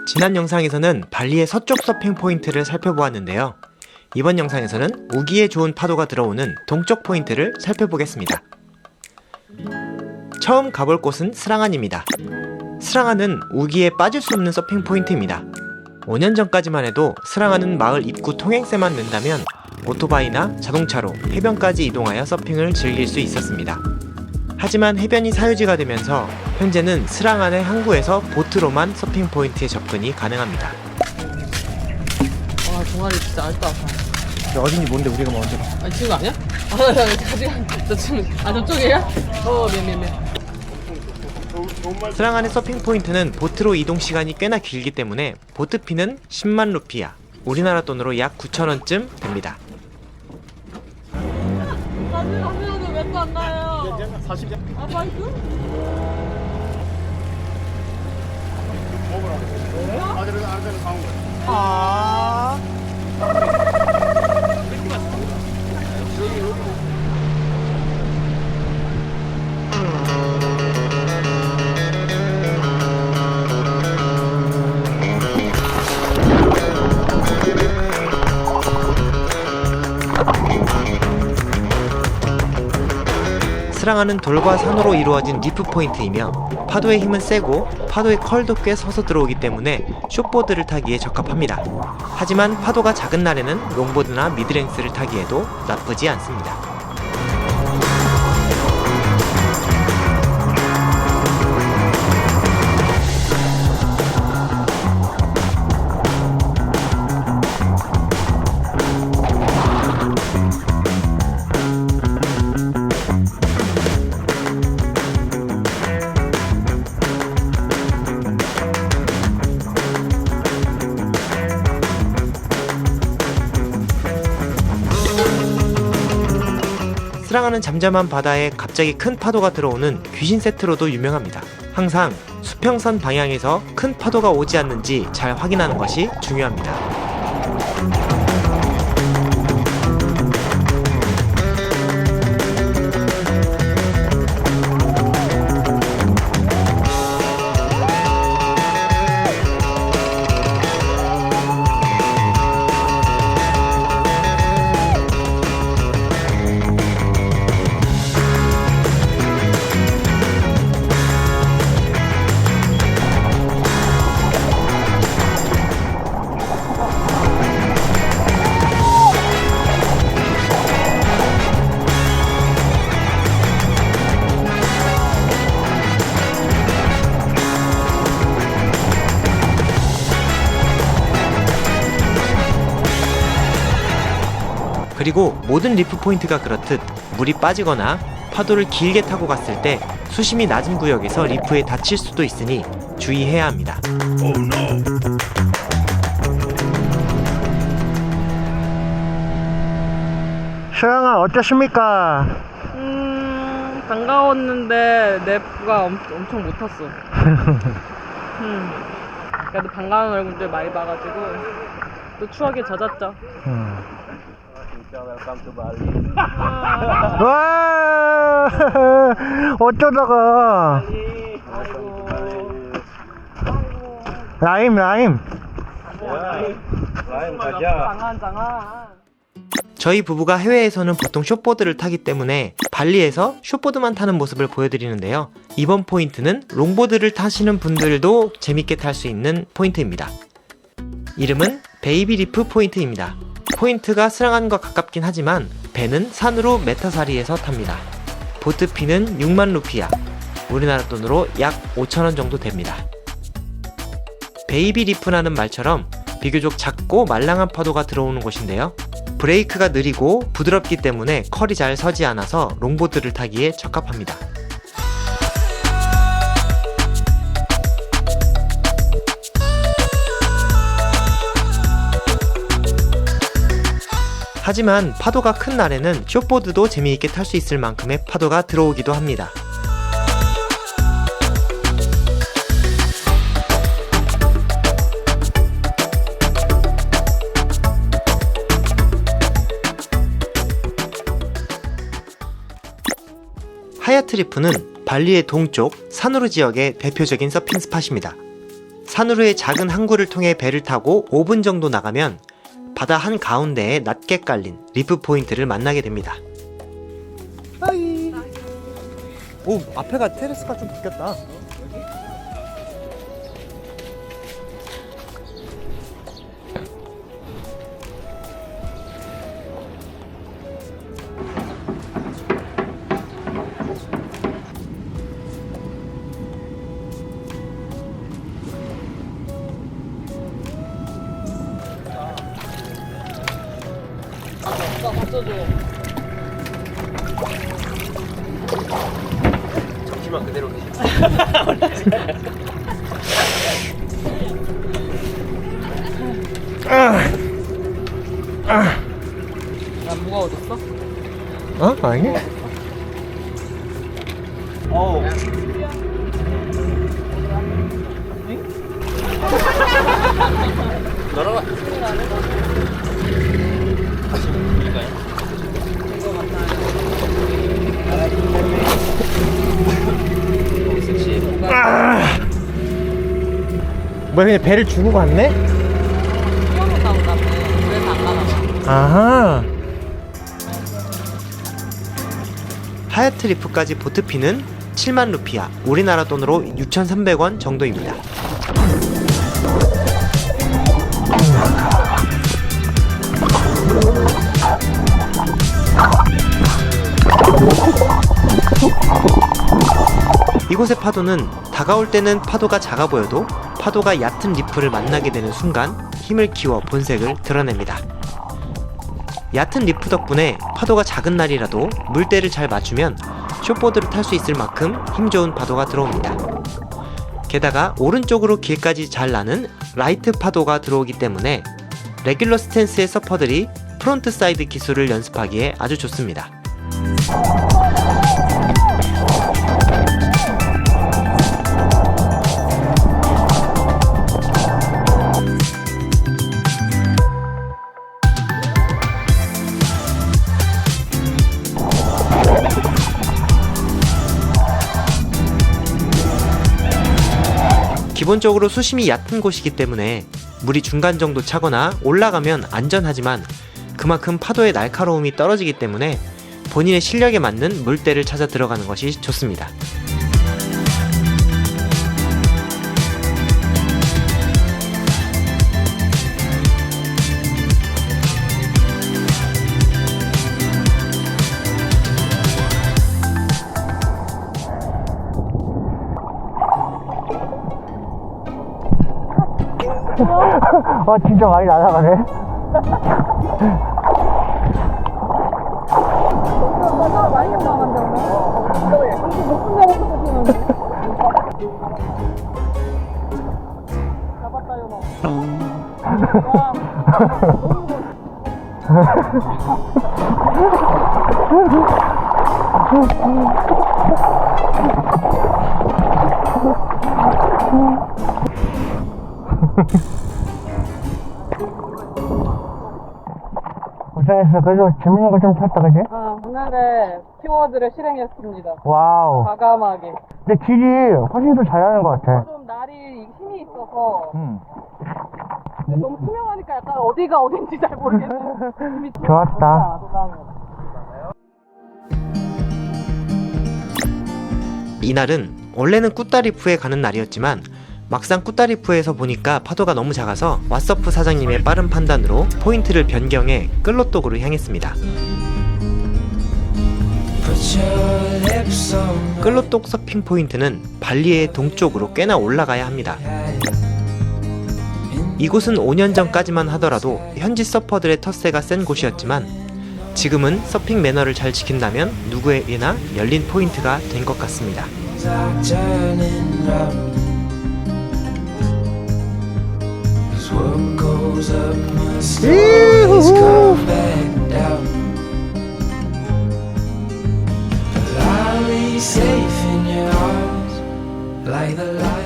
지난 영상에서는 발리의 서쪽 서핑 포인트를 살펴보았는데요. 이번 영상에서는 우기에 좋은 파도가 들어오는 동쪽 포인트를 살펴보겠습니다. 처음 가볼 곳은 스랑안입니다. 스랑안은 우기에 빠질 수 없는 서핑 포인트입니다. 5년 전까지만 해도 스랑안은 마을 입구 통행세만 낸다면 오토바이나 자동차로 해변까지 이동하여 서핑을 즐길 수 있었습니다. 하지만 해변이 사유지가 되면서 현재는 스랑안의 항구에서 보트로만 서핑 포인트에 접근이 가능합니다. 와, 종아리 진짜 아직도 아파. 어딘지 뭔데 우리가 먼저 가. 아니, 지금 아니야? 나 지금, 저쪽이에요? 미안. 스랑안의 서핑 포인트는 보트로 이동 시간이 꽤나 길기 때문에 보트피는 10만 루피아, 우리나라 돈으로 약 9,000원쯤 됩니다. 가지고 몇도 안 나요. 40. 아, 바이크? 아. 스랑안은 돌과 산으로 이루어진 리프 포인트이며 파도의 힘은 세고 파도의 컬도 꽤 서서 들어오기 때문에 숏보드를 타기에 적합합니다. 하지만 파도가 작은 날에는 롱보드나 미드랭스를 타기에도 나쁘지 않습니다. 스랑안은 잠잠한 바다에 갑자기 큰 파도가 들어오는 귀신 세트로도 유명합니다. 항상 수평선 방향에서 큰 파도가 오지 않는지 잘 확인하는 것이 중요합니다. 그리고 모든 리프 포인트가 그렇듯 물이 빠지거나 파도를 길게 타고 갔을 때 수심이 낮은 구역에서 리프에 닫힐 수도 있으니 주의해야 합니다. 스랑안 어땠습니까? 반가웠는데 랩가 엄청 못 탔어. 그래도 반가운 얼굴들 많이 봐가지고 또 추억에 젖었죠. 와 어쩌다가 라임 장한. 저희 부부가 해외에서는 보통 숏보드를 타기 때문에 발리에서 숏보드만 타는 모습을 보여드리는데요. 이번 포인트는 롱보드를 타시는 분들도 재밌게 탈 수 있는 포인트입니다. 이름은 베이비 리프 포인트입니다. 포인트가 스랑안과 가깝긴 하지만 배는 산으로 메타사리에서 탑니다. 보트피는 6만 루피아, 우리나라 돈으로 약 5,000원 정도 됩니다. 베이비 리프라는 말처럼 비교적 작고 말랑한 파도가 들어오는 곳인데요. 브레이크가 느리고 부드럽기 때문에 컬이 잘 서지 않아서 롱보드를 타기에 적합합니다. 하지만 파도가 큰 날에는 숏보드도 재미있게 탈 수 있을 만큼의 파도가 들어오기도 합니다. 하얏트 리프는 발리의 동쪽 사누르 지역의 대표적인 서핑 스팟입니다. 산으로의 작은 항구를 통해 배를 타고 5분 정도 나가면 바다 한가운데에 낮게 깔린 리프 포인트를 만나게 됩니다. 오, 앞에가 테라스가 좀 바뀌었다. 나 받쳐줘. 잠시만 그대로 계세요. 안 무거워졌어? 어? 아니? 어우. 너랑 뭐야, 그냥 배를 주고 갔네? 뛰어놓다 보다. 그래서 안 가나 봐. 아하. 하얏트 리프까지 보트피는 7만 루피아, 우리나라 돈으로 6,300원 정도입니다. 이곳의 파도는 다가올 때는 파도가 작아 보여도 파도가 얕은 리프를 만나게 되는 순간 힘을 키워 본색을 드러냅니다. 얕은 리프 덕분에 파도가 작은 날이라도 물때를 잘 맞추면 숏보드를 탈 수 있을 만큼 힘 좋은 파도가 들어옵니다. 게다가 오른쪽으로 길까지 잘 나는 라이트 파도가 들어오기 때문에 레귤러 스탠스의 서퍼들이 프론트 사이드 기술을 연습하기에 아주 좋습니다. 기본적으로 수심이 얕은 곳이기 때문에 물이 중간 정도 차거나 올라가면 안전하지만 그만큼 파도의 날카로움이 떨어지기 때문에 본인의 실력에 맞는 물때를 찾아 들어가는 것이 좋습니다. 진짜 많이 날아가네. 많이 올라간다 오늘. 높은 데부터 보시면 잡았다 요거. 고생했어. 그래도 재밌는 거 좀 찾다, 그지? 오늘의 키워드를 실행했습니다. 와우. 과감하게. 근데 길이 훨씬 더 잘하는 것 같아. 좀 날이 힘이 있어서 응. 근데 너무 투명하니까 약간 어디가 어딘지 잘 모르겠네. 이미 좋았다. 이날은 원래는 꾸따리프에 가는 날이었지만 막상 꾸따리프에서 보니까 파도가 너무 작아서 왓서프 사장님의 빠른 판단으로 포인트를 변경해 끌로똑으로 향했습니다. 끌로똑 서핑 포인트는 발리의 동쪽으로 꽤나 올라가야 합니다. 이곳은 5년 전까지만 하더라도 현지 서퍼들의 텃세가 센 곳이었지만 지금은 서핑 매너를 잘 지킨다면 누구에게나 열린 포인트가 된 것 같습니다.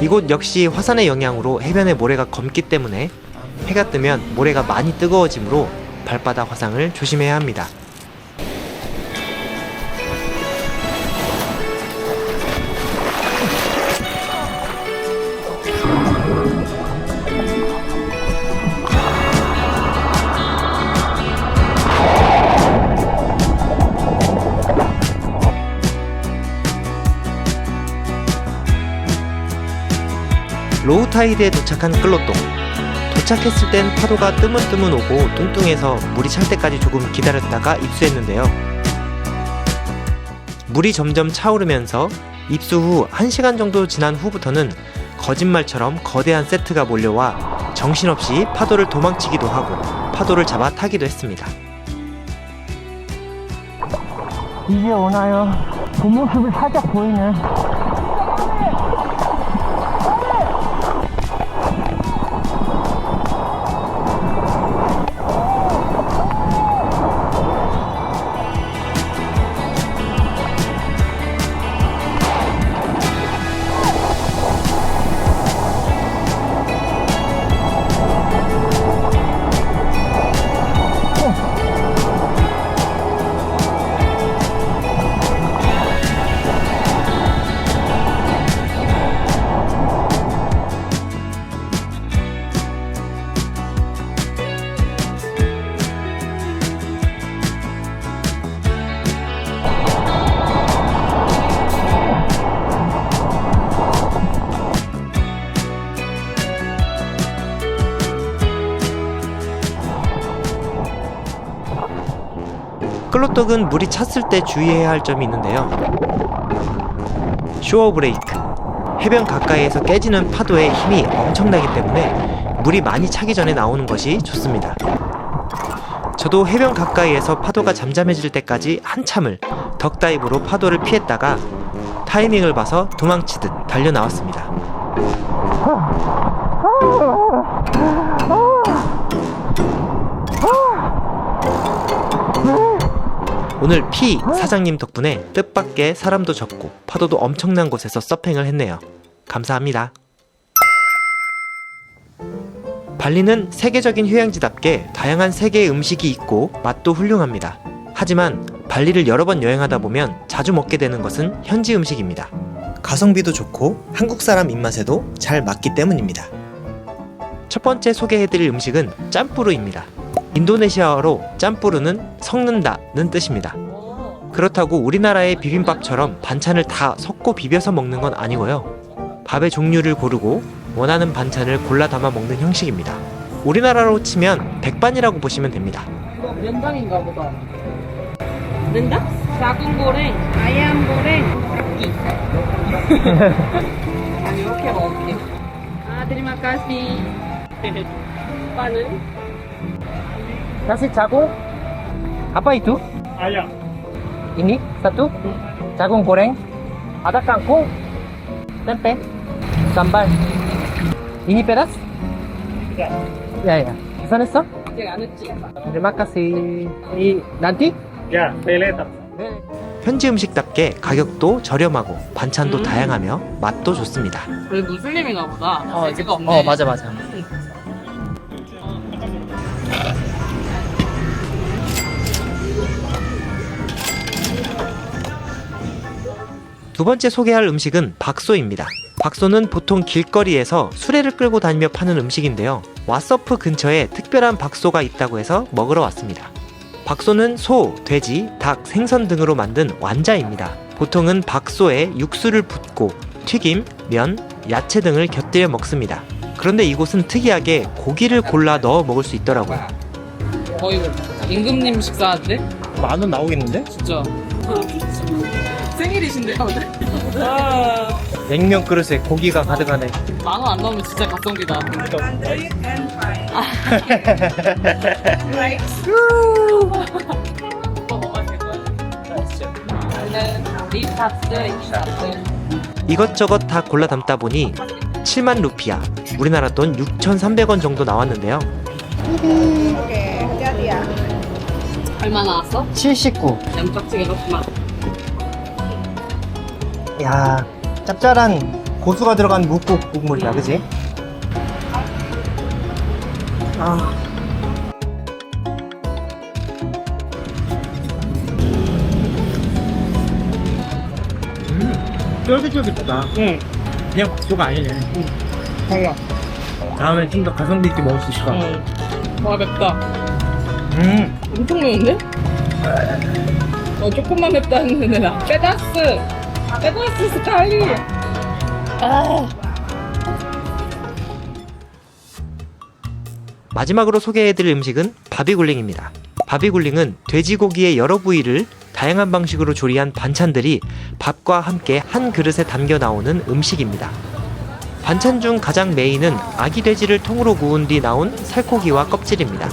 이곳 역시 화산의 영향으로 해변의 모래가 검기 때문에 해가 뜨면 모래가 많이 뜨거워지므로 발바닥 화상을 조심해야 합니다. 로우타이드에 도착한 끌로똥. 도착했을 땐 파도가 뜨문뜨문 오고 뚱뚱해서 물이 찰 때까지 조금 기다렸다가 입수했는데요. 물이 점점 차오르면서 입수 후 1시간 정도 지난 후부터는 거짓말처럼 거대한 세트가 몰려와 정신없이 파도를 도망치기도 하고 파도를 잡아 타기도 했습니다. 이제 오나요? 뒷모습이 살짝 보이네. 끌로떡은 물이 찼을 때 주의해야 할 점이 있는데요. 쇼어 브레이크. 해변 가까이에서 깨지는 파도의 힘이 엄청나기 때문에 물이 많이 차기 전에 나오는 것이 좋습니다. 저도 해변 가까이에서 파도가 잠잠해질 때까지 한참을 덕다이브로 파도를 피했다가 타이밍을 봐서 도망치듯 달려 나왔습니다. 오늘 피 사장님 덕분에 뜻밖의 사람도 적고 파도도 엄청난 곳에서 서핑을 했네요. 감사합니다. 발리는 세계적인 휴양지답게 다양한 세계의 음식이 있고 맛도 훌륭합니다. 하지만 발리를 여러 번 여행하다 보면 자주 먹게 되는 것은 현지 음식입니다. 가성비도 좋고 한국 사람 입맛에도 잘 맞기 때문입니다. 첫 번째 소개해드릴 음식은 짬뿌르입니다. 인도네시아어로 짬뿌르는 섞는다는 뜻입니다. 그렇다고 우리나라의 비빔밥처럼 반찬을 다 섞고 비벼서 먹는 건 아니고요. 밥의 종류를 고르고 원하는 반찬을 골라 담아 먹는 형식입니다. 우리나라로 치면 백반이라고 보시면 됩니다. 이거 면장인가 보다. 면장? 작은 고랭, 아얌 고랭, 닭기. 아니, 이렇게 먹을게. 아, terima kasih. 오빠는? Nasi jagung. Apa itu? Ayam. Ini satu. Jagung goreng. Ada kangkung. Tempe. Sambal. Ini pedas? Ya. Ya ya. Pesan했어? 아직 안 했지? Terima kasih. Nanti? Ya, pay later. 네. 현지 음식답게 가격도 저렴하고 반찬도 다양하며 맛도 좋습니다. 우리 무슬림인가 보다. 돼지가 없네. 맞아. 두 번째 소개할 음식은 박소입니다. 박소는 보통 길거리에서 수레를 끌고 다니며 파는 음식인데요. 왓서프 근처에 특별한 박소가 있다고 해서 먹으러 왔습니다. 박소는 소, 돼지, 닭, 생선 등으로 만든 완자입니다. 보통은 박소에 육수를 붓고 튀김, 면, 야채 등을 곁들여 먹습니다. 그런데 이곳은 특이하게 고기를 골라 넣어 먹을 수 있더라고요. 거의 임금님 식사인데? 10,000원 나오겠는데? 진짜. 생일이신데요, 오늘? 와, 냉면 그릇에 고기가 가득하네. 10,000원 안 나오면 진짜 가성비다. 오빠 뭐 마실 거야? 저는 립탑스, 립탑스. 이것저것 다 골라 담다 보니 7만 루피아, 우리나라 돈 6,300원 정도 나왔는데요. 얼마 나왔어? 79. 양쪽찌개가 9만. 야, 짭짤한 고수가 들어간 묵국 국물이다, 그지? 아. 쫄깃쫄깃하다. 응. 그냥 국수가 아니네. 달라. 다음엔 좀 더 가성비 있게 먹을 수 있을 것 같아. 응. 와, 맵다. 엄청 매운데? 조금만 맵다 했는데 나. 페다스 스타일. 아. 마지막으로 소개해드릴 음식은 바비굴링입니다. 바비굴링은 돼지고기의 여러 부위를 다양한 방식으로 조리한 반찬들이 밥과 함께 한 그릇에 담겨 나오는 음식입니다. 반찬 중 가장 메인은 아기 돼지를 통으로 구운 뒤 나온 살코기와 껍질입니다.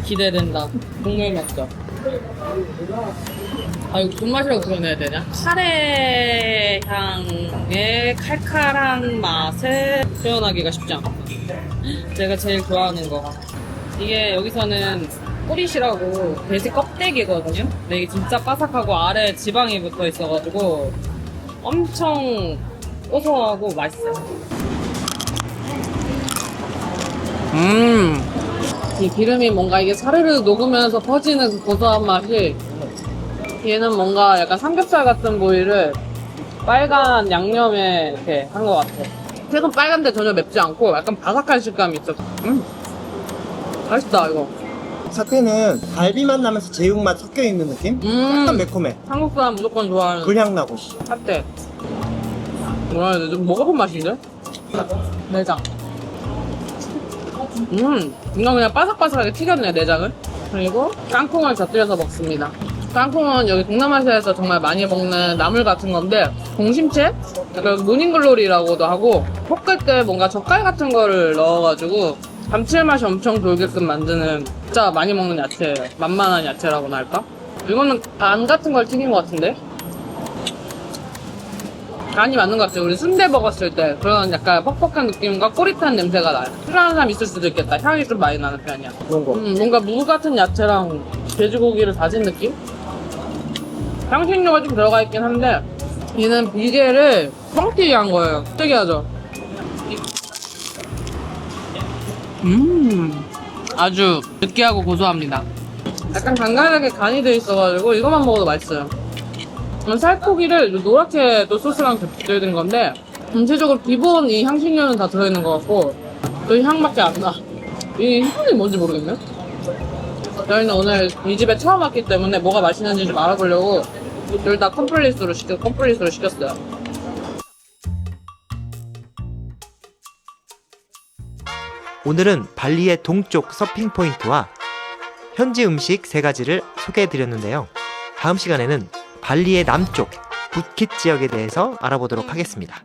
기대된다. 국물 맛죠. 아, 이거 존맛이라고 표현해야 되냐? 카레 향의 칼칼한 맛을 표현하기가 쉽지 않아. 제가 제일 좋아하는 거. 이게 여기서는 꼬릿이라고 돼지 껍데기거든요? 근데 이게 진짜 바삭하고 아래에 지방이 붙어 있어가지고 엄청 고소하고 맛있어요. 이 기름이 뭔가 이게 사르르 녹으면서 퍼지는 그 고소한 맛이, 얘는 뭔가 약간 삼겹살 같은 부위를 빨간 양념에 이렇게 한 것 같아. 색은 빨간데 전혀 맵지 않고 약간 바삭한 식감이 있어. 맛있다 이거. 사태는 갈비맛 나면서 제육맛 섞여있는 느낌? 약간 매콤해. 한국 사람 무조건 좋아하는 불향 나고. 사태. 뭐라 해야 되지? 먹어본 맛인데? 내장. 이거 그냥 바삭바삭하게 튀겼네, 내장을. 그리고 깡콩을 곁들여서 먹습니다. 깡콩은 여기 동남아시아에서 정말 많이 먹는 나물 같은 건데, 공심채? 약간 모닝글로리라고도 하고, 볶을 때 뭔가 젓갈 같은 거를 넣어가지고 감칠맛이 엄청 돌게끔 만드는 진짜 많이 먹는 야채예요. 만만한 야채라고나 할까? 이거는 간 같은 걸 튀긴 것 같은데? 간이 맞는 것 같아요. 우리 순대 먹었을 때 그런 약간 퍽퍽한 느낌과 꼬릿한 냄새가 나요. 싫어하는 사람 있을 수도 있겠다. 향이 좀 많이 나는 편이야. 그런 거. 뭔가 무 같은 야채랑 돼지고기를 다진 느낌? 향신료가 좀 들어가 있긴 한데 얘는 비계를 뻥튀기 한 거예요. 특이하죠? 아주 느끼하고 고소합니다. 약간 간간하게 간이 돼 있어가지고 이것만 먹어도 맛있어요. 살코기를 노랗게 또 소스랑 곁들인 건데 전체적으로 기본 이 향신료는 다 들어있는 것 같고 그 향밖에 안 나. 이 향이 뭔지 모르겠네. 저희는 오늘 이 집에 처음 왔기 때문에 뭐가 맛있는지 좀 알아보려고 둘 다 컴플릿으로 시켰어요. 오늘은 발리의 동쪽 서핑 포인트와 현지 음식 3가지를 소개해드렸는데요. 다음 시간에는 발리의 남쪽 부킷 지역에 대해서 알아보도록 하겠습니다.